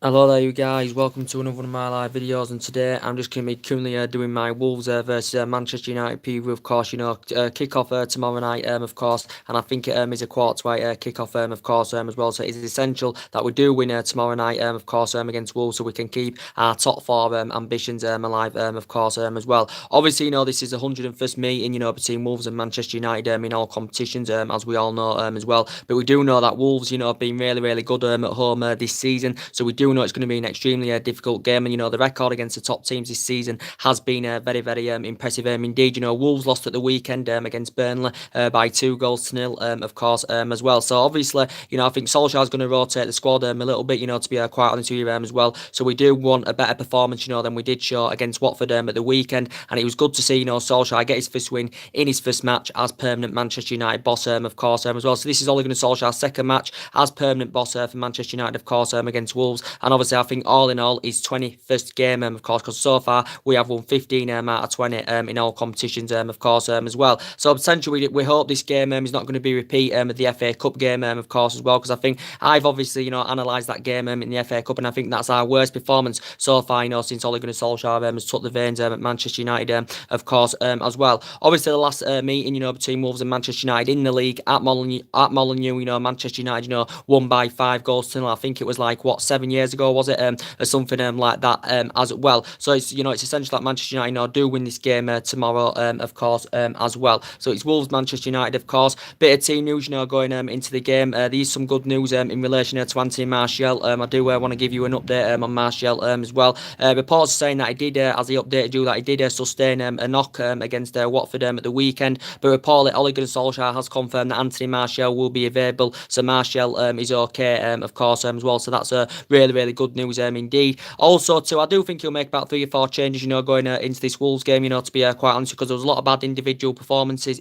Hello there you guys, welcome to another one of my live videos, and today I'm just going to be currently doing my Wolves versus Manchester United preview. Of course, kick-off tomorrow night, of course, and I think it is a quarter to 8 kick-off, of course, as well, so it is essential that we do win tomorrow night, of course, against Wolves, so we can keep our top four ambitions alive, of course, as well. Obviously, this is the 101st meeting, between Wolves and Manchester United in all competitions, as we all know, as well, but we do know that Wolves, have been really, really good at home this season, so we do know it's going to be an extremely difficult game, and the record against the top teams this season has been very, very impressive. Indeed, Wolves lost at the weekend against Burnley by 2 goals to 0, of course, as well. So obviously, I think Solskjaer's going to rotate the squad a little bit, to be quite honest with you, as well. So we do want a better performance, than we did show against Watford at the weekend, and it was good to see, Solskjaer get his first win in his first match as permanent Manchester United boss, of course, as well. So this is Ole Gunnar Solskjaer's second match as permanent boss for Manchester United, of course, against Wolves. And obviously, I think all in all, his 21st game, of course, because so far we have won 15 out of 20 in all competitions, of course, as well. So potentially, we hope this game is not going to be a repeat of the FA Cup game, of course, as well, because I think I've obviously, analysed that game in the FA Cup, and I think that's our worst performance so far, since Ole Gunnar Solskjaer has took the veins at Manchester United, of course, as well. Obviously, the last meeting, between Wolves and Manchester United in the league at Molineux, Manchester United, won by 5 goals to 0. I think it was like, 7 years ago, was it, or something like that, as well. So it's it's essential that Manchester United do win this game tomorrow, of course, as well. So it's Wolves Manchester United, of course. Bit of team news, going into the game. There's some good news in relation to Anthony Martial. I do want to give you an update on Martial as well. Reports are saying that he did, as he updated you, that he did sustain a knock against Watford at the weekend. But reportedly, Ole Gunnar Solskjaer has confirmed that Anthony Martial will be available. So Martial is okay, of course, as well. So that's really, really good news indeed. Also, too, I do think he'll make about 3 or 4 changes, going into this Wolves game, to be quite honest, because there was a lot of bad individual performances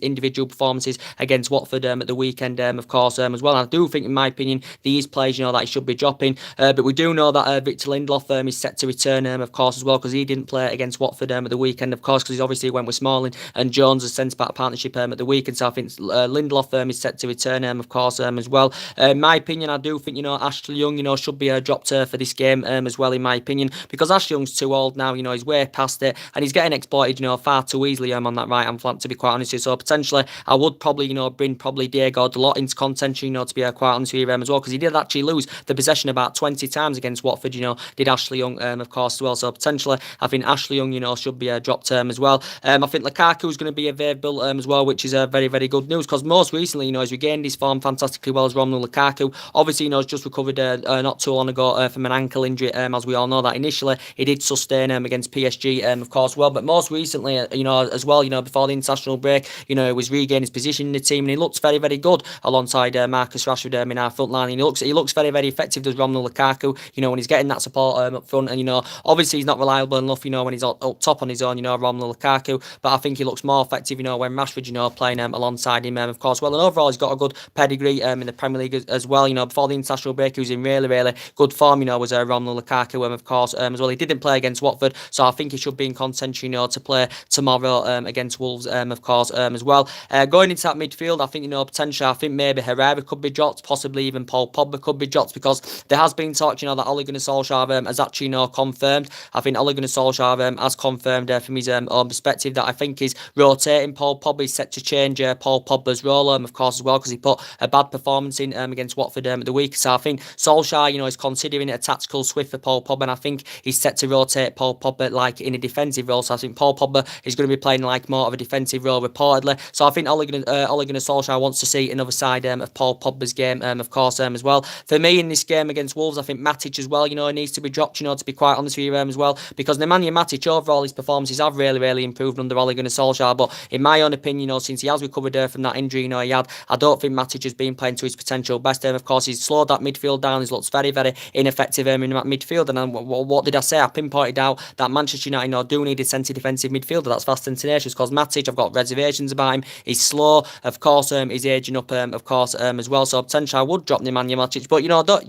against Watford at the weekend, of course, as well. And I do think, in my opinion, these players, that he should be dropping. But we do know that Victor Lindelof is set to return, of course, as well, because he didn't play against Watford at the weekend, of course, because he obviously went with Smalling and Jones as centre-back partnership at the weekend. So I think Lindelof is set to return, of course, as well. In my opinion, I do think, Ashley Young, should be dropped for this game as well, in my opinion, because Ashley Young's too old now, he's way past it, and he's getting exploited, far too easily on that right-hand flank, to be quite honest with you. So potentially, I would probably, bring Diego Dalot into contention, to be quite honest with you, as well, because he did actually lose the possession about 20 times against Watford, did Ashley Young, of course, as well. So potentially, I think Ashley Young, should be dropped as well. I think Lukaku is going to be available as well, which is very, very good news, because most recently, he's regained his form fantastically well as Romelu Lukaku. Obviously, he's just recovered not too long ago from an ankle injury, as we all know that initially he did sustain against PSG, of course, well, but most recently, as well, before the international break, he was regaining his position in the team, and he looks very, very good alongside Marcus Rashford in our front line. He looks very, very effective, does Romelu Lukaku, when he's getting that support up front, and obviously he's not reliable enough, when he's up top on his own, Romelu Lukaku, but I think he looks more effective, when Rashford, playing alongside him, of course, well, and overall he's got a good pedigree in the Premier League as well. Before the international break, he was in really, really good form, was Romelu Lukaku, of course, as well. He didn't play against Watford, so I think he should be in contention, to play tomorrow against Wolves, of course, as well. Going into that midfield, I think, potentially, I think maybe Herrera could be dropped, possibly even Paul Pogba could be dropped, because there has been talk, that Ole Gunnar Solskjaer has actually, confirmed. I think Ole Gunnar Solskjaer has confirmed from his own perspective that I think he's rotating Paul Pogba. He's set to change Paul Pogba's role, of course, as well, because he put a bad performance in against Watford at the week. So I think Solskjaer, is considering a tactical switch for Paul Pogba, and I think he's set to rotate Paul Pogba like in a defensive role. So I think Paul Pogba is going to be playing like more of a defensive role reportedly. So I think Ole Gunnar Solskjaer wants to see another side of Paul Pogba's game, of course, as well. For me in this game against Wolves, I think Matic as well, needs to be dropped, to be quite honest with you, as well, because Nemanja Matic, overall his performances have really, really improved under Ole Gunnar Solskjaer, but in my own opinion, since he has recovered from that injury, he had, I don't think Matic has been playing to his potential best. Of course, he's slowed that midfield down. He's looked very, very ineffective in that midfield. And what did I say? I pinpointed out that Manchester United do need a centre defensive midfielder that's fast and tenacious, because Matic, I've got reservations about him. He's slow, of course. He's aging up, of course, as well. So potentially I would drop Nemanja Matic. But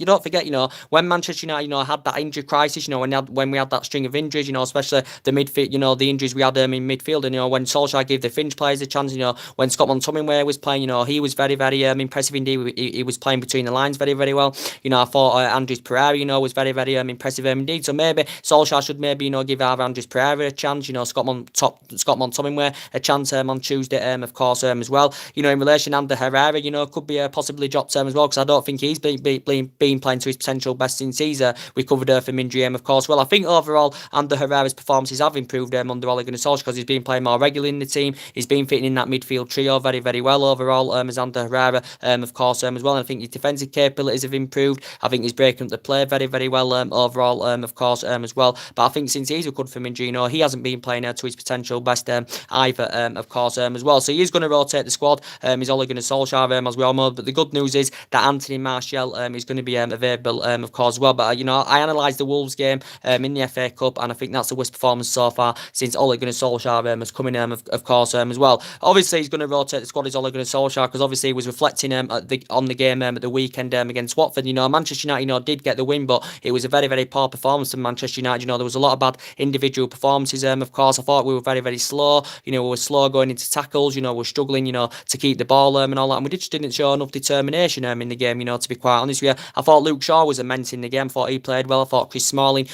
don't forget, when Manchester United, had that injury crisis, when we had that string of injuries, especially the midfield, the injuries we had in midfield, and when Solskjaer gave the fringe players a chance, when Scott McTominay was playing, he was very, very impressive indeed. He was playing between the lines very, very well. I thought Andres Pereira, was very, very impressive indeed. So maybe Solskjaer should maybe, give Andres Pereira a chance, Scott Montominway a chance on Tuesday, of course, as well. In relation to Ander Herrera, could be possibly dropped as well, because I don't think he's been playing to his potential best since he's recovered from injury, of course. Well, I think overall Ander Herrera's performances have improved under Ole Gunnar Solskjaer, because he's been playing more regularly in the team. He's been fitting in that midfield trio very, very well overall, as Ander Herrera, of course, as well. And I think his defensive capabilities have improved. I think he's breaking up the play very, very well overall, of course, as well. But I think since he's recovered from injury, he hasn't been playing to his potential best either, of course, as well. So he is going to rotate the squad. He's Ole Gunnar Solskjaer, as we all know. But the good news is that Anthony Martial is going to be available, of course, as well. But I analysed the Wolves game in the FA Cup, and I think that's the worst performance so far since Ole Gunnar Solskjaer has come in, of course, as well. Obviously, he's going to rotate the squad as Ole Gunnar Solskjaer, because obviously he was reflecting on the game at the weekend against Watford. Manchester United, did get the win, but it was a very, very poor performance from Manchester United. There was a lot of bad individual performances. Of course, I thought we were very, very slow. We were slow going into tackles. We were struggling, to keep the ball and all that. And we just didn't show enough determination in the game. To be quite honest with you, I thought Luke Shaw was immense in the game. I thought he played well. I thought Chris Smalling,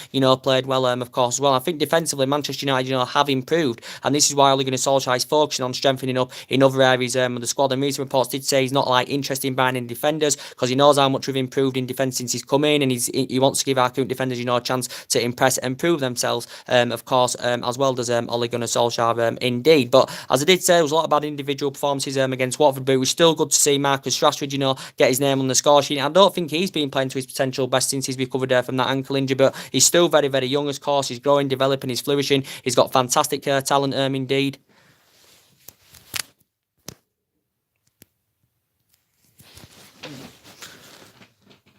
played well, of course, as well. I think defensively, Manchester United, have improved, and this is why Ole Gunnar Solskjaer is focusing on strengthening up in other areas of the squad. And recent reports did say he's not interested in buying in defenders, because he knows how much we've improved in defence since he's come in, and he wants to give our current defenders, a chance to impress and improve themselves, of course, as well as Ole Gunnar Solskjaer, indeed. But as I did say, there was a lot of bad individual performances against Watford, but it was still good to see Marcus Rashford, get his name on the score sheet. I don't think he's been playing to his potential best since he's recovered from that ankle injury, but he's still very, very young, of course. He's growing, developing, he's flourishing. He's got fantastic talent, indeed.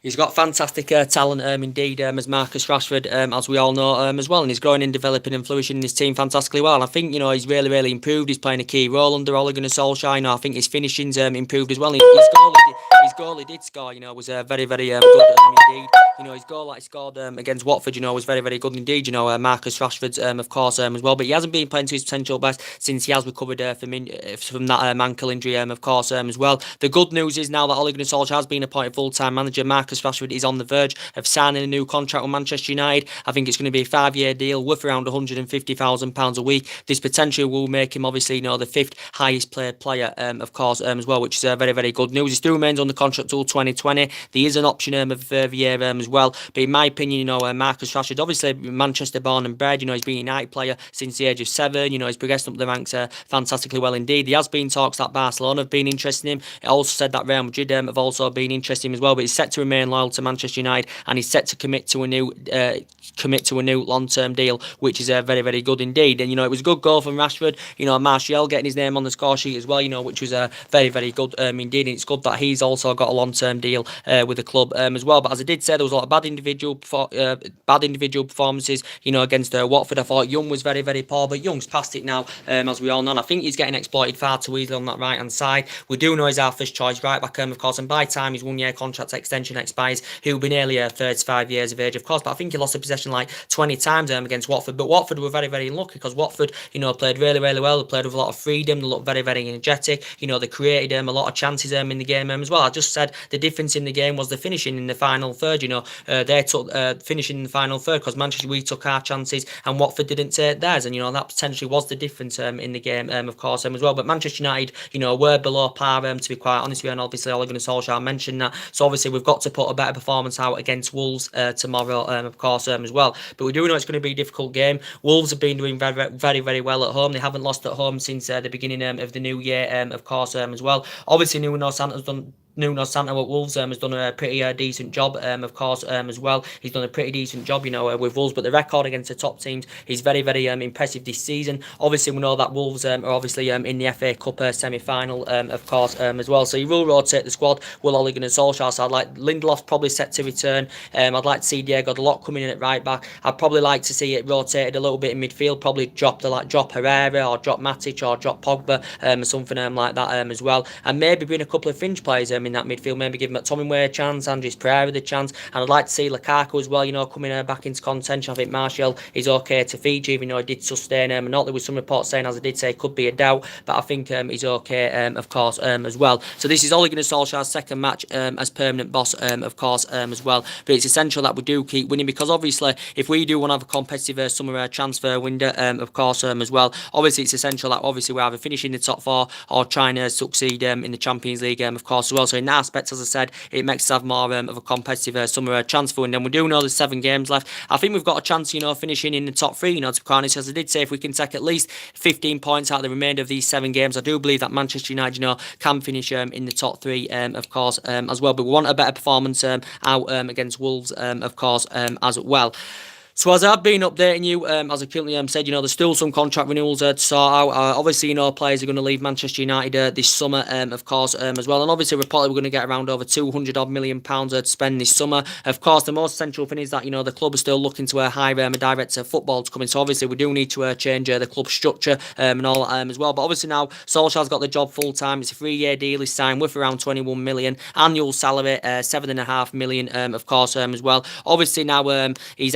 He's got fantastic talent, indeed, as Marcus Rashford, as we all know, as well. And he's growing and developing and flourishing in his team fantastically well. And I think, he's really, really improved. He's playing a key role under Ole Gunnar Solskjaer. I think his finishing's improved as well. His goal he did score, was very, very good, indeed. His goal that he scored against Watford, was very, very good indeed. Marcus Rashford's, of course, as well. But he hasn't been playing to his potential best since he has recovered from that ankle injury, of course, as well. The good news is now that Ole Gunnar Solskjaer has been appointed full-time manager, Marcus Rashford is on the verge of signing a new contract with Manchester United. I think it's going to be a 5-year deal worth around £150,000 a week. This potentially will make him, obviously, the 5th highest paid player, of course, as well, which is very, very good news. He still remains on the contract till 2020. There is an option of a further year as well. But in my opinion, Marcus Rashford, obviously Manchester born and bred, he's been a United player since the age of 7. He's progressed up the ranks fantastically well indeed. There has been talks that Barcelona have been interested in him. It also said that Real Madrid have also been interested in him as well, but he's set to remain loyal to Manchester United, and he's set to commit to a new long-term deal, which is very, very good indeed. And it was a good goal from Rashford. Martial getting his name on the score sheet as well, which was very, very good indeed. And it's good that he's also got a long-term deal with the club as well. But as I did say, there was a lot of bad individual performances against Watford. I thought Young was very, very poor, but Young's past it now, as we all know. And I think he's getting exploited far too easily on that right-hand side. We do know he's our first choice right back, of course, and by the time his 1-year contract extension expires, he'll be nearly 35 years of age, of course. But I think he lost a possession like 20 times against Watford. But Watford were very, very unlucky, because Watford, played really, really well. They played with a lot of freedom. They looked very, very energetic. They created a lot of chances in the game as well. I just said the difference in the game was the finishing in the final third. They took finishing in the final third, because Manchester, we took our chances and Watford didn't take theirs. And that potentially was the difference in the game, of course, as well. But Manchester United, were below par, to be quite honest with you. And obviously, Ole Gunnar Solskjaer mentioned that. So obviously, we've got to put a better performance out against Wolves tomorrow, of course, as well. But we do know it's going to be a difficult game. Wolves have been doing very, very, very well at home. They haven't lost at home since the beginning of the new year, of course, as well. Obviously, Nuno Santos done Nuno Santo at Wolves has done a pretty decent job, of course, as well. He's done a pretty decent job, with Wolves, but the record against the top teams is very, very impressive this season. Obviously, we know that Wolves are obviously in the FA Cup semi-final, of course, as well. So he will rotate the squad. Will Ole Gunnar Solskjaer? So I'd like Lindelof probably set to return. I'd like to see Diego Dalot coming in at right back. I'd probably like to see it rotated a little bit in midfield. Probably drop Herrera or drop Matic or drop Pogba, or something like that, as well. And maybe bring a couple of fringe players in in that midfield. Maybe give McTominay a chance, Andres Pereira the chance, and I'd like to see Lukaku as well, coming back into contention. I think Martial is okay to feature, even though he did sustain and not there was some reports saying, as I did say, could be a doubt, but I think he's okay, of course, as well. So this is Ole Gunnar Solskjaer's second match as permanent boss, of course, as well. But it's essential that we do keep winning, because obviously if we do want to have a competitive summer transfer window, of course, as well, obviously it's essential that obviously we're either finishing the top four or trying to succeed in the Champions League, of course, as well. So in that aspect, as I said, it makes us have more of a competitive summer transfer window. And we do know there's 7 games left. I think we've got a chance, finishing in the top 3, to be honest, as I did say, if we can take at least 15 points out of the remainder of these 7 games, I do believe that Manchester United, can finish in the top 3, of course, as well. But we want a better performance out against Wolves, of course, as well. So as I've been updating you, as I currently said, there's still some contract renewals to sort out. Obviously, players are going to leave Manchester United this summer, of course, as well. And obviously, reportedly, we're going to get around over £200 million to spend this summer. Of course, the most essential thing is that, the club is still looking to hire a director of football to come in. So obviously, we do need to change the club structure and all that as well. But obviously now, Solskjaer's got the job full time. It's a 3-year deal he's signed with around 21 million. Annual salary, 7.5 million, of course, as well. Obviously now, his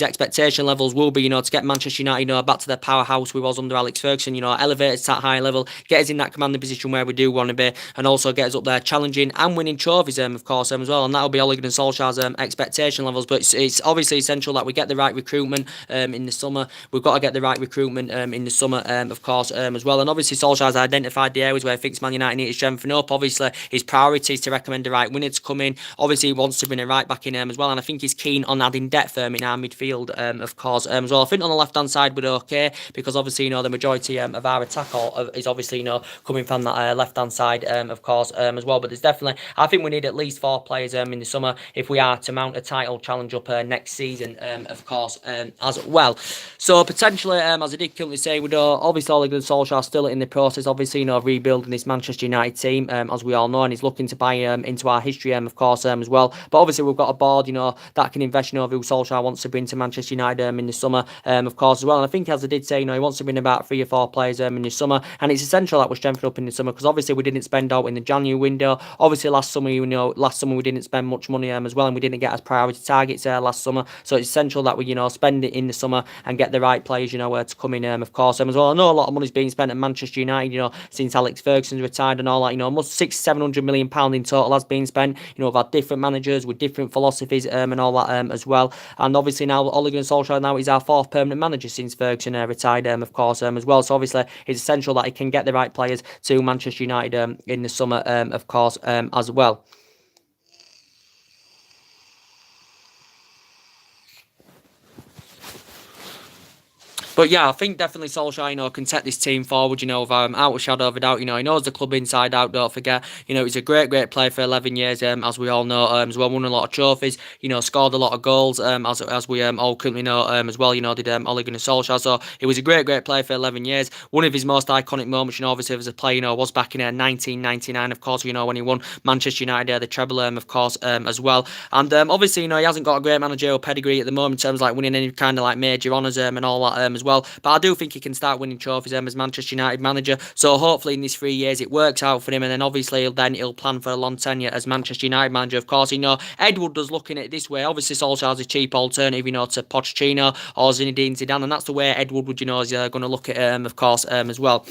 expectation levels will be, to get Manchester United, back to their powerhouse we was under Alex Ferguson, elevate us to that high level, get us in that commanding position where we do want to be, and also get us up there challenging and winning trophies, of course, as well. And that'll be Ole Gunnar Solskjaer's expectation levels. But it's obviously essential that we get the right recruitment in the summer. We've got to get the right recruitment in the summer, of course, as well. And obviously Solskjaer's identified the areas where he thinks Man United need to strengthen up. Obviously his priority is to recommend the right winner to come in. Obviously he wants to bring a right back in as well, and I think he's keen on adding depth in our midfield, of course, as well. I think on the left hand side we're okay, because obviously the majority of our attack is obviously coming from that left hand side, of course, as well. But there's definitely, I think we need at least 4 players in the summer if we are to mount a title challenge up next season, of course, as well. So potentially, as I did currently say, we obviously Ole Gunnar Solskjaer still in the process, obviously, of rebuilding this Manchester United team, as we all know, and he's looking to buy into our history, of course, as well. But obviously we've got a board, that can invest, who Solskjaer wants to bring to Manchester United in the summer, of course, as well. And I think, as I did say, he wants to bring about 3 or 4 players in the summer, and it's essential that we strengthen up in the summer, because obviously we didn't spend out in the January window. Obviously last summer, we didn't spend much money as well, and we didn't get as priority targets last summer. So it's essential that we, spend it in the summer and get the right players, to come in, of course, as well. I know a lot of money's being spent at Manchester United, since Alex Ferguson's retired and all that. Almost £600-700 million in total has been spent. We've had different managers with different philosophies and all that as well. And obviously now Ole Gunnar Solskjaer now is our 4th permanent manager since Ferguson retired, of course, as well. So obviously it's essential that he can get the right players to Manchester United in the summer, of course, as well. But yeah, I think definitely Solskjaer, can take this team forward, without a shadow of a doubt. He knows the club inside out, don't forget. He's a great player for 11 years, as we all know, as well. Won a lot of trophies, scored a lot of goals, as we all currently know, as well, did Ole Gunnar Solskjaer. So he was a great player for 11 years. One of his most iconic moments, obviously, as a player, was back in 1999, of course, when he won Manchester United, the treble, of course, as well. And obviously, he hasn't got a great managerial pedigree at the moment in terms of like winning any kind of like major honours and all that as well. But I do think he can start winning trophies as Manchester United manager. So hopefully in these 3 years it works out for him, and then obviously he'll plan for a long tenure as Manchester United manager. Of course, Ed Wood does looking at it this way. Obviously, Solskjaer's a cheap alternative, to Pochettino or Zinedine Zidane, and that's the way Ed Wood would, is going to look at of course, as well.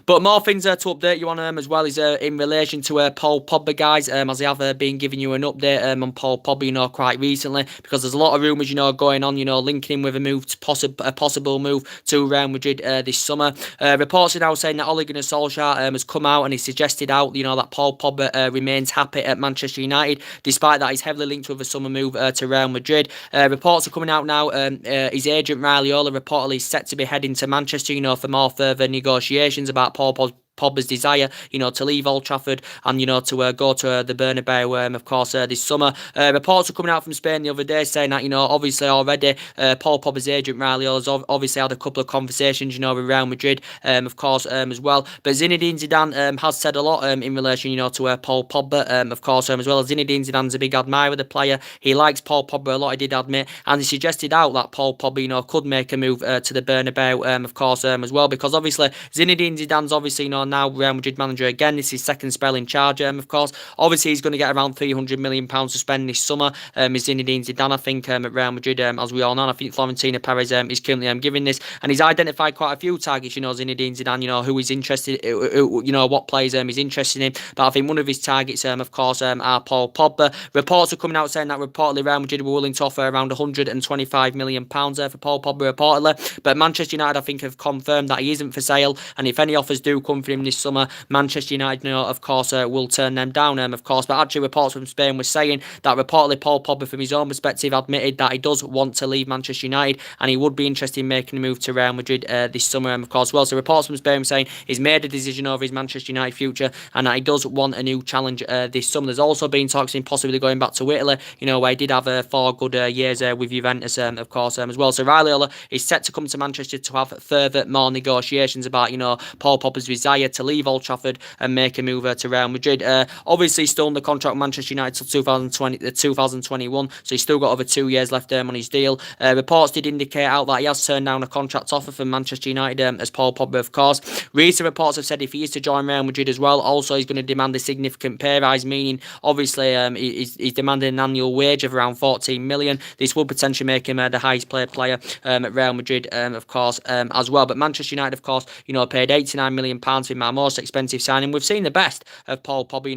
But more things to update you on as well is in relation to Paul Pogba, guys, as I have been giving you an update on Paul Pogba, quite recently, because there's a lot of rumours, going on, linking him with a possible move to Real Madrid this summer. Reports are now saying that Ole Gunnar Solskjaer has come out and he suggested that Paul Pogba remains happy at Manchester United, despite that he's heavily linked with a summer move to Real Madrid. Reports are coming out now. His agent Raiola reportedly is set to be heading to Manchester, for more further negotiations about Pogba's desire, to leave Old Trafford and, to go to the Bernabeu, of course, this summer. Reports are coming out from Spain the other day saying that, obviously already Paul Pogba's agent Raiola has obviously had a couple of conversations, with Real Madrid, of course, as well. But Zinedine Zidane has said a lot in relation, to Paul Pogba, of course, as well. Zinedine Zidane's a big admirer of the player. He likes Paul Pogba a lot, he did admit, and he suggested out that Paul Pogba, could make a move to the Bernabeu, of course, as well, because obviously Zinedine Zidane's obviously, now Real Madrid manager again. This is his second spell in charge, of course. Obviously, he's going to get around £300 million to spend this summer. Is Zinedine Zidane, I think, at Real Madrid, as we all know. And I think Florentino Perez is currently giving this, and he's identified quite a few targets. Zinedine Zidane, who he's interested, what players he's interested in. But I think one of his targets, of course, are Paul Pogba. Reports are coming out saying that reportedly Real Madrid were willing to offer around £125 million for Paul Pogba, reportedly. But Manchester United, I think, have confirmed that he isn't for sale. And if any offers do come for him this summer, Manchester United, of course, will turn them down, of course. But actually, reports from Spain were saying that reportedly Paul Pogba, from his own perspective, admitted that he does want to leave Manchester United and he would be interested in making a move to Real Madrid this summer, of course. Well, so reports from Spain were saying he's made a decision over his Manchester United future and that he does want a new challenge this summer. There's also been talks in possibly going back to Italy, where he did have 4 good years with Juventus, of course, as well. So Raiola is set to come to Manchester to have further more negotiations about, Paul Pogba's desire to leave Old Trafford and make a move to Real Madrid. Obviously, he's still under contract with Manchester United till 2021, so he's still got over 2 years left on his deal. Reports did indicate out that he has turned down a contract offer from Manchester United as Paul Pogba, of course. Recent reports have said if he is to join Real Madrid as well, also he's going to demand a significant pay rise, meaning obviously he's demanding an annual wage of around 14 million. This will potentially make him the highest paid player at Real Madrid, of course, as well. But Manchester United, of course, paid £89 million for him, our most expensive signing. We've seen the best of Paul Pogba,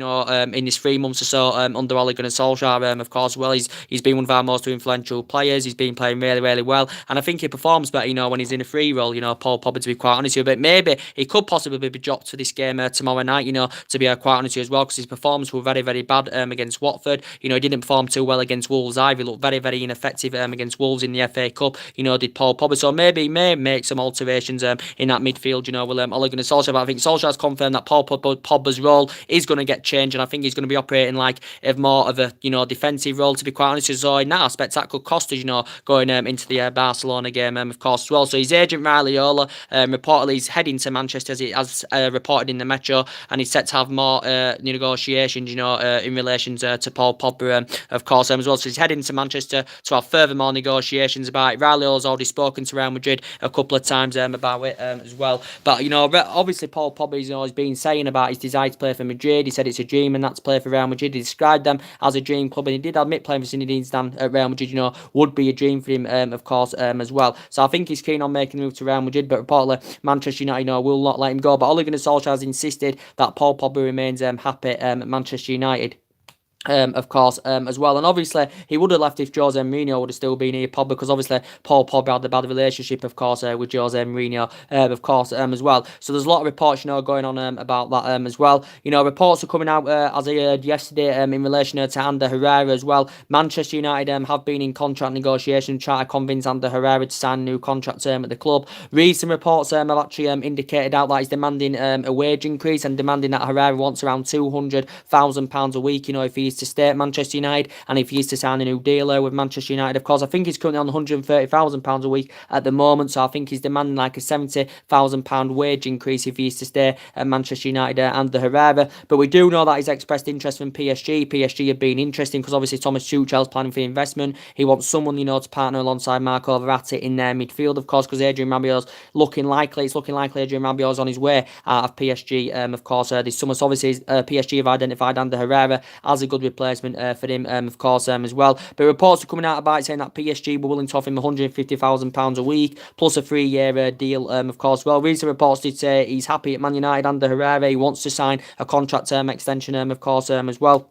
in his 3 months or so under Ole Gunnar Solskjaer, of course. Well, he's been one of our most influential players. He's been playing really, really well, and I think he performs better, when he's in a free role, Paul Pogba, to be quite honest with you. But maybe he could possibly be dropped for this game tomorrow night, to be quite honest with you as well, because his performance were very, very bad against Watford. He didn't perform too well against Wolves either. He looked very, very ineffective against Wolves in the FA Cup, did Paul Pogba. So maybe he may make some alterations in that midfield, with Ole Gunnar Solskjaer. But I think Solskjaer's confirmed that Paul Pogba's role is going to get changed, and I think he's going to be operating like more of a defensive role, to be quite honest with you. So in that aspect, that could cost us, going into the Barcelona game, of course, as well. So his agent Raiola reportedly is heading to Manchester, as reported in the Metro, and he's set to have more negotiations, in relation to Paul Pogba, of course, as well. So he's heading to Manchester to have further more negotiations about it. Raiola's already spoken to Real Madrid a couple of times about it as well. But obviously Paul Pogba has been saying about his desire to play for Madrid. He said it's a dream and that's to play for Real Madrid. He described them as a dream club, and he did admit playing for Zinedine Zidane at Real Madrid, would be a dream for him, of course, as well. So I think he's keen on making a move to Real Madrid, but reportedly Manchester United, will not let him go. But Ole Gunnar Solskjaer has insisted that Paul Pogba remains happy at Manchester United. Of course, as well. And obviously, he would have left if Jose Mourinho would have still been here, Pogba, because obviously Paul Pogba had a bad relationship, of course, with Jose Mourinho, of course, as well. So there's a lot of reports, going on about that as well. Reports are coming out, as I heard yesterday, in relation to Ander Herrera as well. Manchester United have been in contract negotiations, trying to convince Ander Herrera to sign a new contract at the club. Recent reports have actually indicated out that he's demanding a wage increase and demanding that Herrera wants around £200,000 a week, if he to stay at Manchester United, and if he is to sign a new deal with Manchester United. Of course, I think he's currently on £130,000 a week at the moment, so I think he's demanding like a £70,000 wage increase if he is to stay at Manchester United under Herrera. But we do know that he's expressed interest from PSG. PSG have been interesting because obviously Thomas Tuchel's planning for investment. He wants someone, to partner alongside Marco Verratti in their midfield, of course, because Adrien Rabiot's looking likely. It's looking likely Adrien Rabiot's on his way out of PSG, of course, this summer. So obviously PSG have identified Ander Herrera as a good replacement for him, of course, as well. But reports are coming out about it saying that PSG were willing to offer him £150,000 a week plus a 3-year deal, of course. Well, recent reports did say he's happy at Man United under Herrera. He wants to sign a contract term extension, of course, as well.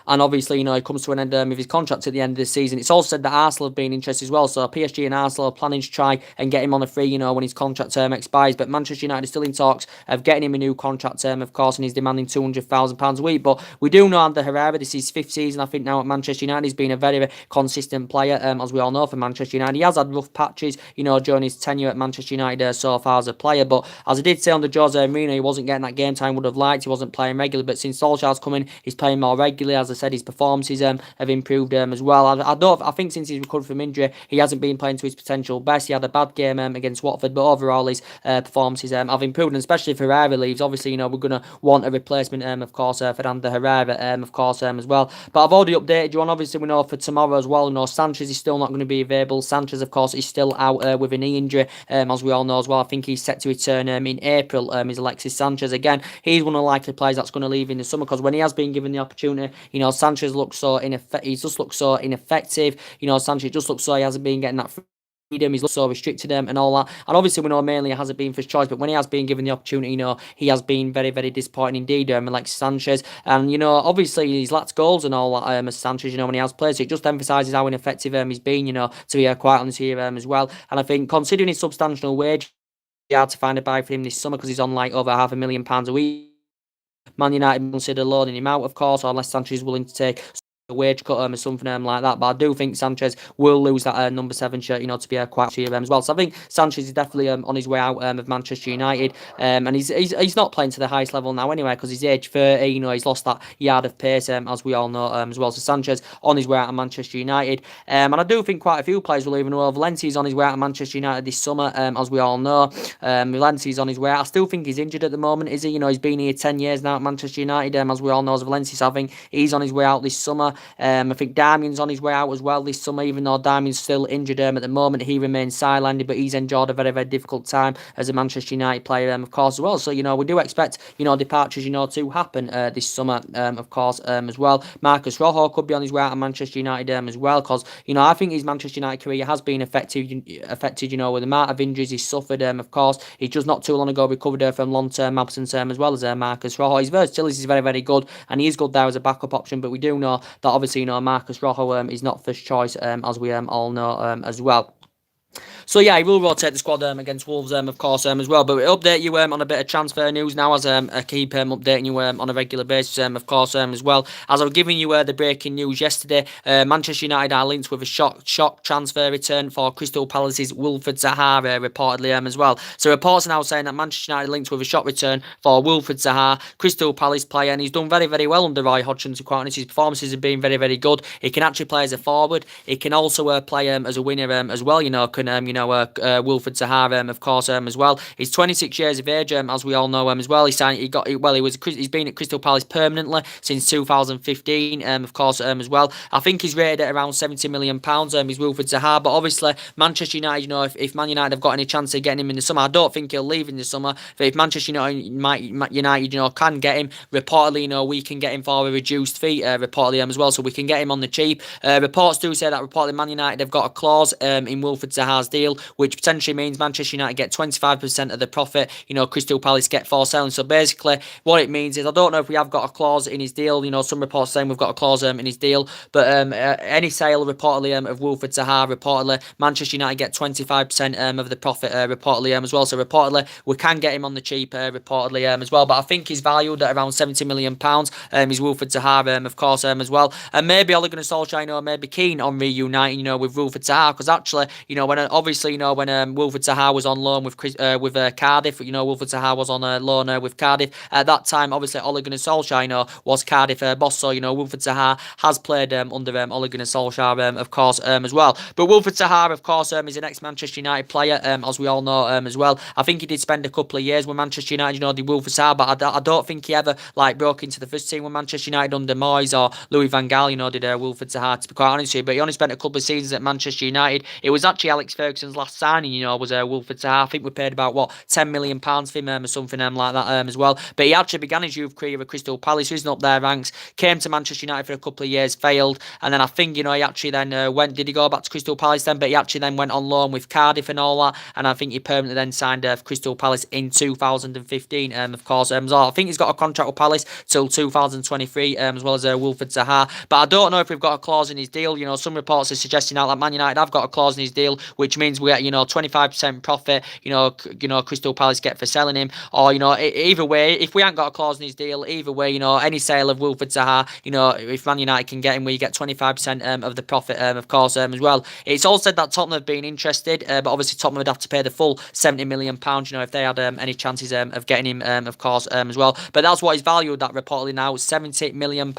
And obviously, he comes to an end of his contract at the end of the season. It's also said that Arsenal have been interested as well. So PSG and Arsenal are planning to try and get him on a free, when his contract term expires. But Manchester United is still in talks of getting him a new contract term, of course, and he's demanding £200,000 a week. But we do know Ander Herrera, this is his 5th season, I think, now at Manchester United. He's been a very, very consistent player, as we all know, for Manchester United. He has had rough patches, during his tenure at Manchester United so far as a player. But as I did say under Jose Mourinho, he wasn't getting that game time would have liked. He wasn't playing regularly. But since Solskjaer's come in, he's playing more regularly. As I said, his performances have improved as well. I think since he's recovered from injury, he hasn't been playing to his potential best. He had a bad game against Watford, but overall his performances have improved, and especially if Herrera leaves, obviously, we're going to want a replacement, of course, Fernando Herrera, of course, as well. But I've already updated you on, obviously, we know for tomorrow as well, Sanchez is still not going to be available. Sanchez, of course, is still out with a knee injury, as we all know as well. I think he's set to return in April, is Alexis Sanchez. Again, he's one of the likely players that's going to leave in the summer, because when he has been given the opportunity, Sanchez looks so he just looks so ineffective. Sanchez just looks so he hasn't been getting that freedom, he's so restricted and all that. And obviously, we know mainly it hasn't been for his choice, but when he has been given the opportunity, he has been very, very disappointing indeed, Alexis Sanchez. And, obviously, he's lacked goals and all that, as Sanchez, when he has played, so it just emphasises how ineffective he's been, to be quite honest here as well. And I think, considering his substantial wage, it's hard to find a buy for him this summer, because he's on like over £500,000 a week. Man United consider loaning him out, of course, or unless Sanchez is willing to take a wage cut or something like that. But I do think Sanchez will lose that number 7 shirt, to be quite cheap as well. So I think Sanchez is definitely on his way out of Manchester United, and he's not playing to the highest level now anyway, because he's age 30. He's lost that yard of pace, as we all know, as well. So Sanchez on his way out of Manchester United, and I do think quite a few players will leave. Well, Valencia's on his way out of Manchester United this summer, as we all know. Valencia's on his way out. I still think he's injured at the moment, is he? He's been here 10 years now at Manchester United, as we all know, as Valencia. So I think he's on his way out this summer. I think Darmian's on his way out as well this summer, even though Darmian's still injured at the moment. He remains sidelined, but he's enjoyed a very, very difficult time as a Manchester United player, of course, as well. So, we do expect, departures, to happen this summer, of course, as well. Marcus Rojo could be on his way out of Manchester United as well, because, I think his Manchester United career has been affected, with the amount of injuries he's suffered, of course. He just not too long ago recovered from long-term absence, as well as Marcus Rojo. His versatility is very, very good, and he is good there as a backup option, but we do know that obviously, Marcus Rojo is not first choice, as we all know as well. So yeah, he will rotate the squad against Wolves, of course, as well. But we update you on a bit of transfer news now, as I keep updating you on a regular basis, of course, as well. As I was giving you the breaking news yesterday, Manchester United are linked with a shock transfer return for Crystal Palace's Wilfried Zaha, reportedly, as well. So reports are now saying that Manchester United linked with a shock return for Wilfried Zaha, Crystal Palace player, and he's done very, very well under Roy Hodgson, to quite honest. His performances have been very, very good. He can actually play as a forward. He can also play as a winger as well. Wilfried Zaha, of course, as well. He's 26 years of age, as we all know, as well. He's been at Crystal Palace permanently since 2015, of course, as well. I think he's rated at around £70 million, he's Wilfried Zaha. But obviously, Manchester United, if Man United have got any chance of getting him in the summer, I don't think he'll leave in the summer. But if Manchester United, can get him, reportedly, we can get him for a reduced fee, reportedly, as well. So we can get him on the cheap. Reports do say that reportedly Man United have got a clause in Wilfried Zaha's deal, which potentially means Manchester United get 25% of the profit, Crystal Palace get for selling. So basically, what it means is, I don't know if we have got a clause in his deal, some reports saying we've got a clause in his deal, but any sale reportedly of Wilfried Zaha, reportedly, Manchester United get 25% of the profit, reportedly, as well. So reportedly, we can get him on the cheap, reportedly, as well. But I think he's valued at around £70 million, he's Wilfried Zaha, of course, as well. And maybe Ole Gunnar Solskjaer, may be keen on reuniting, with Wilfried Zaha, because actually, when Wilfried Zaha was on loan with Cardiff, Wilfried Zaha was on loan with Cardiff. At that time, obviously, Ole Gunnar Solskjaer, was Cardiff boss, so, Wilfried Zaha has played under Ole Gunnar Solskjaer, of course, as well. But Wilfried Zaha, of course, is an ex-Manchester United player, as we all know, as well. I think he did spend a couple of years with Manchester United, the Wilfried Zaha, but I don't think he ever, broke into the first team with Manchester United under Moyes or Louis van Gaal, did Wilfried Zaha, to be quite honest with you. But he only spent a couple of seasons at Manchester United. It was actually Alex Ferguson's last signing, was Wilfried Zaha. I think we paid about, £10 million for him, or something like that, as well. But he actually began his youth career at Crystal Palace, risen up their ranks, came to Manchester United for a couple of years, failed, and then I think, he actually then did he go back to Crystal Palace then? But he actually then went on loan with Cardiff and all that, and I think he permanently then signed for Crystal Palace in 2015, of course. So I think he's got a contract with Palace till 2023, as well as Wilfried Zaha. But I don't know if we've got a clause in his deal. Some reports are suggesting now that Man United have got a clause in his deal, which means means we get, 25% profit, Crystal Palace get for selling him, or, either way, if we ain't got a clause in his deal, either way, any sale of Wilfred Zaha, if Man United can get him, we get 25% of the profit, of course, as well. It's all said that Tottenham have been interested, but obviously Tottenham would have to pay the full £70 million, if they had any chances of getting him, of course, as well. But that's what he's valued at reportedly now. £70 million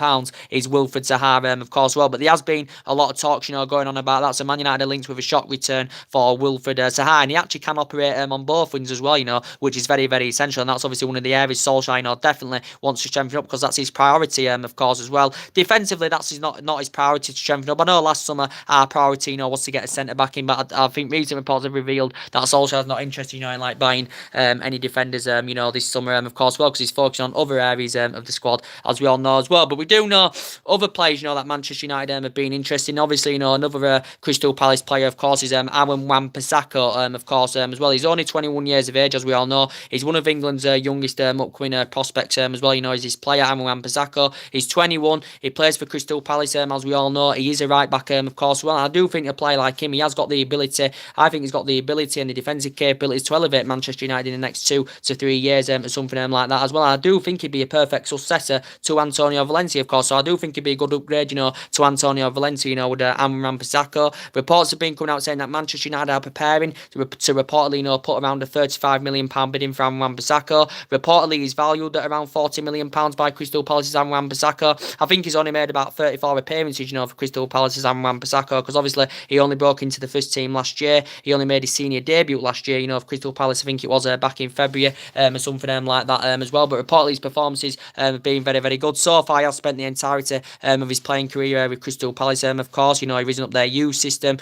is Wilfred Zaha, of course, well. But there has been a lot of talks, going on about that. So Man United are linked with a shock return for Wilfred Zaha, and he actually can operate on both wings as well, which is very, very essential. And that's obviously one of the areas Solskjaer, definitely wants to strengthen up, because that's his priority, of course, as well. Defensively, that's not his priority to strengthen up. I know last summer our priority, was to get a centre back in, but I think recent reports have revealed that Solskjaer's not interested, in like buying any defenders, this summer, of course, well, because he's focusing on other areas of the squad, as we all know as well. But we do know other players, that Manchester United have been interested in. Obviously, another Crystal Palace player, of course, is Aaron Wan-Bissaka, of course, as well. He's only 21 years of age, as we all know. He's one of England's youngest upcoming prospects, as well. He's his player, Aaron Wan-Bissaka. He's 21. He plays for Crystal Palace, as we all know. He is a right back, of course. Well, I do think a player like him, he has got the ability. I think he's got the ability and the defensive capabilities to elevate Manchester United in the next 2 to 3 years, or something like that as well. I do think he'd be a perfect successor to Antonio Valencia, of course. So I do think he'd be a good upgrade, to Antonio Valencia, with Aaron Wan-Bissaka. Reports have been coming out saying that Manchester United are preparing to reportedly, put around a £35 million bidding for Aaron Wan-Bissaka. Reportedly, he's valued at around £40 million by Crystal Palace's Aaron Wan-Bissaka. I think he's only made about 34 appearances, for Crystal Palace's Aaron Wan-Bissaka, because obviously he only broke into the first team last year. He only made his senior debut last year, of Crystal Palace. I think it was back in February, or something like that, as well. But reportedly his performances have been very, very good. So far, he has spent the entirety of his playing career with Crystal Palace, of course. He's risen up their youth system,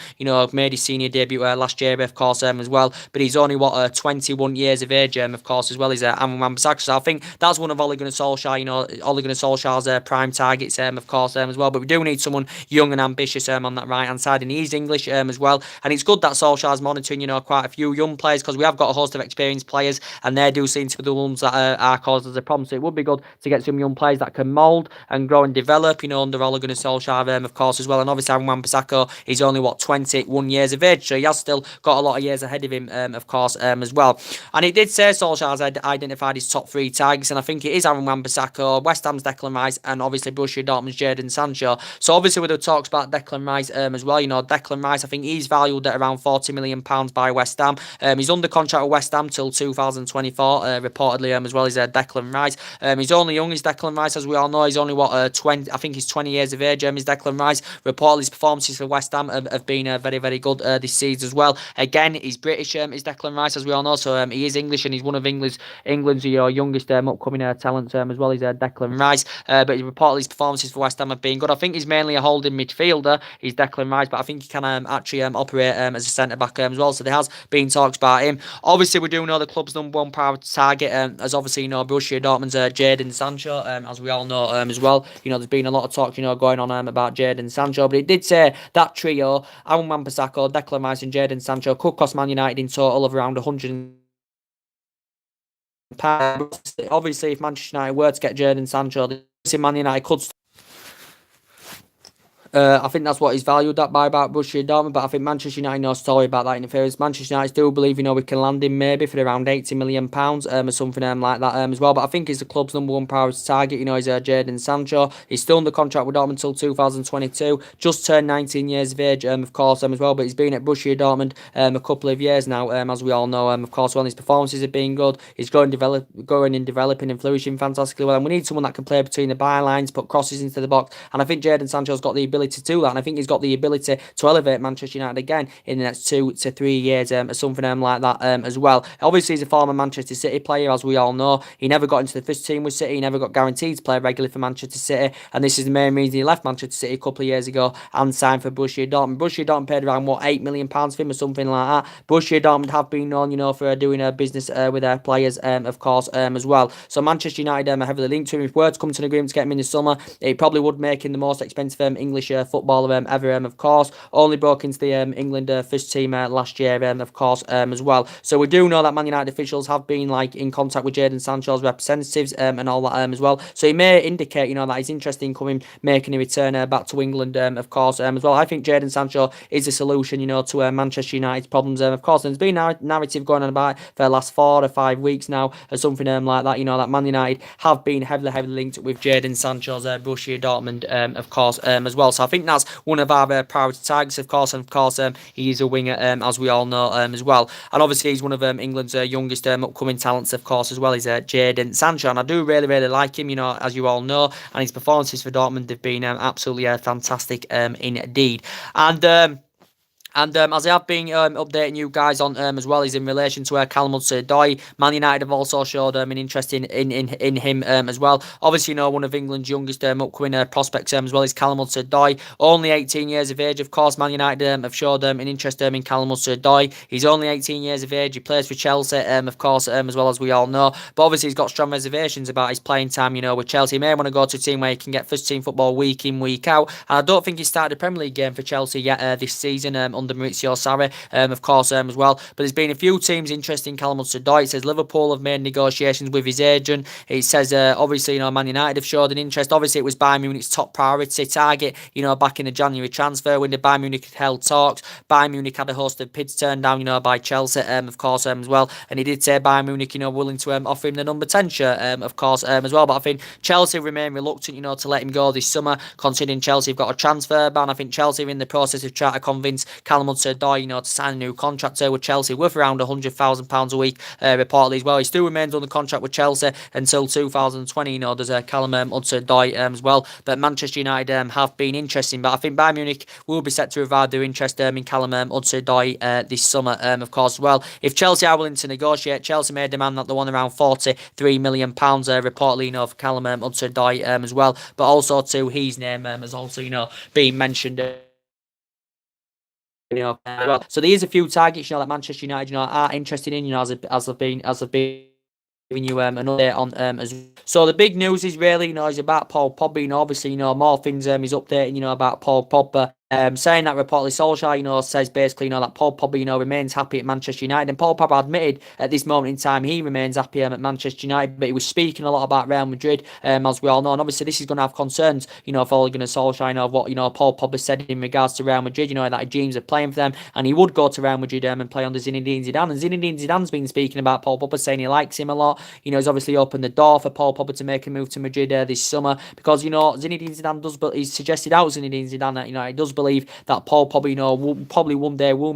made his senior debut last year, of course, as well. But he's only, 21 years of age, of course, as well. He's Aaron Wan-Bissaka. So I think that's one of Ole Gunnar Solskjaer, Ole Gunnar Solskjaer's prime targets, of course, as well. But we do need someone young and ambitious on that right-hand side, and he's English, as well. And it's good that Solskjaer's monitoring, quite a few young players, because we have got a host of experienced players, and they do seem to be the ones that are caused as a problem. So it would be good to get some young players that can mould and grow and develop, under Ole Gunnar Solskjaer, of course, as well. And obviously, Aaron Wan-Bissaka, he's only, 21 years of age, so he has still got a lot of years ahead of him, of course, as well. And it did say Solskjaer's identified his top 3 targets, and I think it is Aaron Wan-Bissaka, West Ham's Declan Rice, and obviously Borussia Dortmund's Jadon Sancho. So obviously with the talks about Declan Rice, as well, Declan Rice, I think he's valued at around £40 million by West Ham. He's under contract with West Ham till 2024, reportedly, as well as Declan Rice. He's only young, is Declan Rice, as we all know. He's only 20. I think he's 20 years of age. Is Declan Rice. Reportedly, his performances for West Ham have been very, very good this season as well. Again, he's British. Is Declan Rice, as we all know. So he is English, and he's one of England's youngest upcoming talents as well. He's Declan Rice. But reportedly, his performances for West Ham have been good. I think he's mainly a holding midfielder. He's Declan Rice, but I think he can actually operate as a centre back as well. So there has been talks about him. Obviously, we do know the club's number one priority target, as obviously Borussia Dortmund's Jadon Sancho, as we all know as well. There's been a lot of talk going on about Jadon Sancho, but it did say that trio, Aaron Wan-Bissaka, Declan Rice, and Jadon Sancho, could cost Man United in total of around £100. Obviously, if Manchester United were to get Jadon Sancho, Man United could. I think that's what he's valued at by about Borussia Dortmund, but I think Manchester United know a story about that interference. Manchester United still believe, we can land him maybe for around £80 million, or something like that as well. But I think he's the club's number one priority target. He's Jadon Sancho. He's still under contract with Dortmund until 2022. Just turned 19 years of age, of course, as well. But he's been at Borussia Dortmund a couple of years now, as we all know, of course. Well, his performances have been good. He's growing and developing and flourishing fantastically well. And we need someone that can play between the bylines, put crosses into the box. And I think Jadon Sancho's got the ability to do that, and I think he's got the ability to elevate Manchester United again in the next 2 to 3 years, or something like that as well. Obviously, he's a former Manchester City player, as we all know. He never got into the first team with City. He never got guaranteed to play regularly for Manchester City, and this is the main reason he left Manchester City a couple of years ago and signed for Borussia Dortmund. Borussia Dortmund paid around £8 million for him, or something like that. Borussia Dortmund have been known, for doing a business with their players, of course, as well. So Manchester United are heavily linked to him. If we were to come to an agreement to get him in the summer, it probably would make him the most expensive English English footballer ever, of course. Only broke into the England first team last year, of course, as well. So we do know that Man United officials have been like in contact with Jadon Sancho's representatives and all that as well. So it may indicate, that he's interested in making a return back to England, of course, as well. I think Jadon Sancho is a solution, to Manchester United's problems, of course. And there's been a narrative going on about it for the last 4 or 5 weeks now, or something like that. That Man United have been heavily linked with Jadon Sancho's Borussia Dortmund, of course, as well. So I think that's one of our priority tags, of course. And of course, he is a winger, as we all know, as well. And obviously, he's one of England's youngest upcoming talents, of course, as well. He's Jadon Sancho, and I do really like him, as you all know. And his performances for Dortmund have been absolutely fantastic indeed. And as I have been updating you guys on as well, is in relation to Callum Hudson-Odoi. Man United have also showed an interest in him as well. Obviously, one of England's youngest upcoming prospects as well is Callum Hudson-Odoi. Only 18 years of age, of course. Man United have showed an interest in Callum Hudson-Odoi. He's only 18 years of age. He plays for Chelsea, of course, as well, as we all know. But obviously, he's got strong reservations about his playing time, with Chelsea. He may want to go to a team where he can get first team football week in, week out. And I don't think he started a Premier League game for Chelsea yet this season under Maurizio Sarri, of course, as well. But there's been a few teams interested in Callum Hudson-Odoi. It says Liverpool have made negotiations with his agent. It says, obviously, Man United have showed an interest. Obviously, it was Bayern Munich's top priority target, back in the January transfer window. Bayern Munich had held talks. Bayern Munich had a host of bids turned down, by Chelsea, of course, as well. And he did say Bayern Munich, willing to offer him the number 10 shirt, of course, as well. But I think Chelsea remain reluctant, to let him go this summer, considering Chelsea have got a transfer ban. I think Chelsea are in the process of trying to convince Callum Hudson-Odoi, to sign a new contract with Chelsea worth around £100,000 a week, reportedly as well. He still remains under contract with Chelsea until 2020, does Callum Hudson-Odoi as well. But Manchester United have been interesting. But I think Bayern Munich will be set to revive their interest in Callum Hudson-Odoi this summer, of course, as well. If Chelsea are willing to negotiate, Chelsea may demand that they want around £43 million, reportedly, for Callum Hudson-Odoi as well. But also, too, his name has also, been mentioned. So there is a few targets, that Manchester United, are interested in, as I've been giving you an update on as well. So the big news is really, is about Paul Pogba. Obviously, more things he's updating, about Paul Pogba. Saying that reportedly Solskjaer, says basically, that Paul Pogba, remains happy at Manchester United. And Paul Pogba admitted at this moment in time he remains happy at Manchester United, but he was speaking a lot about Real Madrid, as we all know. And obviously this is going to have concerns, for Ole Gunnar Solskjaer, of what, Paul Pogba said in regards to Real Madrid, that he dreams of playing for them, and he would go to Real Madrid and play under Zinedine Zidane. And Zinedine Zidane's been speaking about Paul Pogba, saying he likes him a lot. He's obviously opened the door for Paul Pogba to make a move to Madrid this summer, because, Zinedine Zidane does, but he's suggested out Zinedine Zidane that, he does believe that Paul Pogba, will probably one day will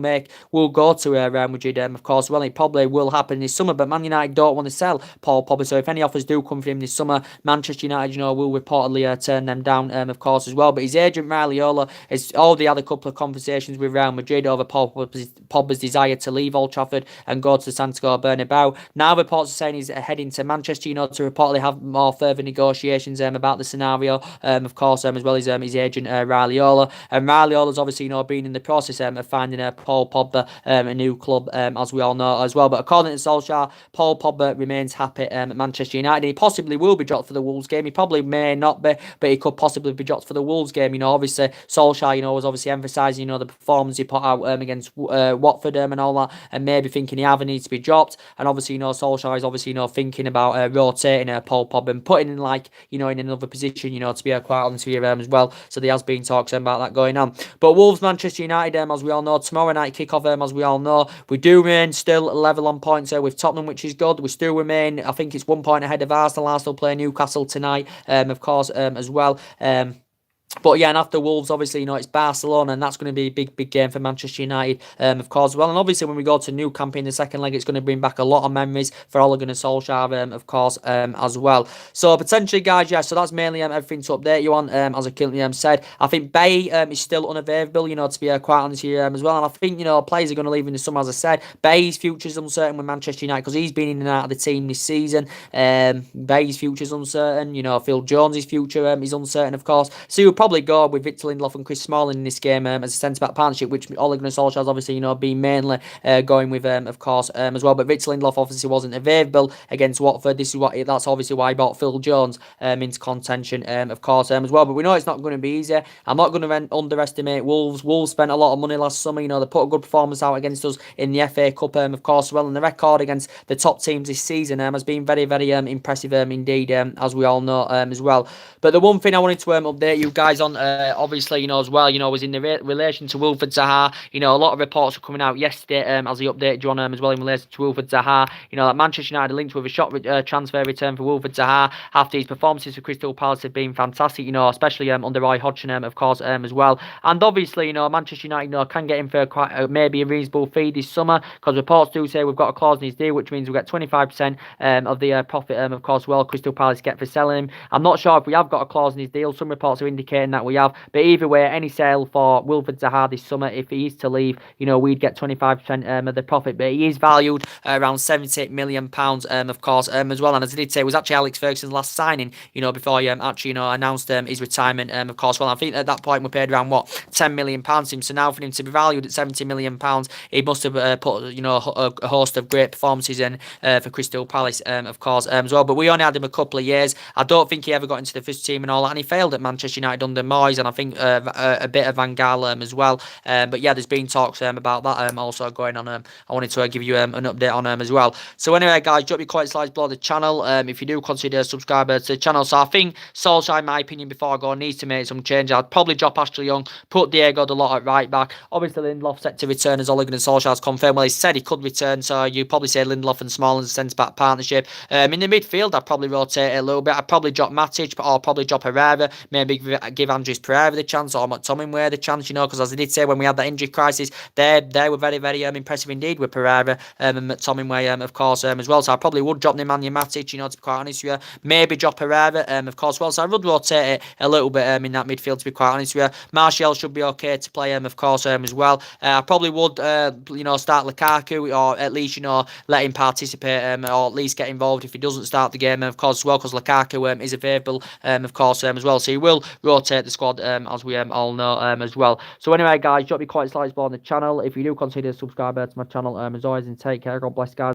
go to Real Madrid, of course. Well, it probably will happen this summer, but Man United don't want to sell Paul Pogba. So if any offers do come for him this summer, Manchester United, will reportedly turn them down, of course, as well. But his agent Raiola has already had a couple of conversations with Real Madrid over Paul Pogba's desire to leave Old Trafford and go to Santiago Bernabeu. Now reports are saying he's heading to Manchester, to reportedly have more further negotiations about the scenario, of course, as well as his agent Raiola. And Raiola's obviously, been in the process of finding Paul Pogba a new club, as we all know as well. But according to Solskjaer, Paul Pogba remains happy at Manchester United. He possibly will be dropped for the Wolves game. He probably may not be, but he could possibly be dropped for the Wolves game. Obviously Solskjaer, was obviously emphasising, the performance he put out against Watford and all that, and maybe thinking he either needs to be dropped. And obviously, Solskjaer is obviously, thinking about rotating Paul Pogba and putting in in another position, to be quite honest with you as well. So there has been talks about that going on. But Wolves, Manchester United, as we all know, tomorrow night kick-off, as we all know, we do remain still level on points with Tottenham, which is good. We still remain, I think it's 1 point ahead of Arsenal. Arsenal play Newcastle tonight, of course, as well. But yeah, and after Wolves, obviously, it's Barcelona, and that's going to be a big game for Manchester United, of course, as well. And obviously, when we go to Nou Camp in the second leg, it's going to bring back a lot of memories for Ole Gunnar Solskjaer, of course, as well. So potentially, guys, yeah, so that's mainly everything to update you on. As I currently said, I think Bay is still unavailable, to be quite honest here as well. And I think, players are going to leave in the summer, as I said. Bay's future is uncertain with Manchester United because he's been in and out of the team this season. Bay's future is uncertain. Phil Jones' future is uncertain, of course. So probably go with Victor Lindelof and Chris Smalling in this game as a centre-back partnership, which Ole Gunnar Solskjaer's obviously, been mainly going with, of course, as well. But Victor Lindelof obviously wasn't available against Watford. That's obviously why he brought Phil Jones into contention, of course, as well. But we know it's not going to be easy. I'm not going to underestimate Wolves. Wolves spent a lot of money last summer. They put a good performance out against us in the FA Cup, of course, as well. And the record against the top teams this season has been very, very impressive indeed, as we all know, as well. But the one thing I wanted to update you guys on, obviously, as well, was in the relation to Wilfred Zaha. A lot of reports were coming out yesterday, as he updated you on as well in relation to Wilfred Zaha. That Manchester United linked with a shot transfer return for Wilfred Zaha after his performances for Crystal Palace have been fantastic, especially under Roy Hodgson, of course, as well. And obviously, Manchester United, can get him for quite maybe a reasonable fee this summer, because reports do say we've got a clause in his deal, which means we get 25% of the profit, of course, well, Crystal Palace get for selling him. I'm not sure if we have got a clause in his deal. Some reports are indicating that we have, but either way, any sale for Wilfred Zaha this summer, if he is to leave, we'd get 25% of the profit. But he is valued around £78 million, of course, as well. And as I did say, it was actually Alex Ferguson's last signing, before he actually, announced his retirement, of course. Well, I think at that point we paid around £10 million to him. So now for him to be valued at £70 million, he must have put, a host of great performances in for Crystal Palace, of course, as well. But we only had him a couple of years. I don't think he ever got into the first team and all that, and he failed at Manchester United under Moyes, and I think a bit of Van Gaal as well. But yeah, there's been talks about that also going on. I wanted to give you an update on as well. So anyway, guys, drop your comments below the channel if you do consider a subscriber to the channel. So I think Solskjaer, in my opinion, before I go, needs to make some change. I'd probably drop Ashley Young, put Diego Dalot at right back. Obviously, Lindelof set to return, as Ole Gunnar Solskjaer's confirmed. Well, he said he could return, so you probably say Lindelof and Smalling as a centre-back partnership. In the midfield, I'd probably rotate it a little bit. I'd probably drop Matic, or probably drop Herrera. Maybe give Andres Pereira the chance, or McTominay the chance, because as I did say, when we had that injury crisis, they were very, very impressive indeed with Pereira and McTominay, of course, as well. So I probably would drop Nemanja Matic, to be quite honest with you. Maybe drop Pereira, of course, well. So I would rotate it a little bit in that midfield, to be quite honest with you. Martial should be okay to play, of course, as well. I probably would, start Lukaku, or at least, let him participate, or at least get involved if he doesn't start the game, of course, as well, because Lukaku is available, of course, as well. So he will rotate the squad, as we all know, as well. So anyway, guys, drop your comments below on the channel if you do consider a subscriber to my channel, as always, and take care. God bless, guys.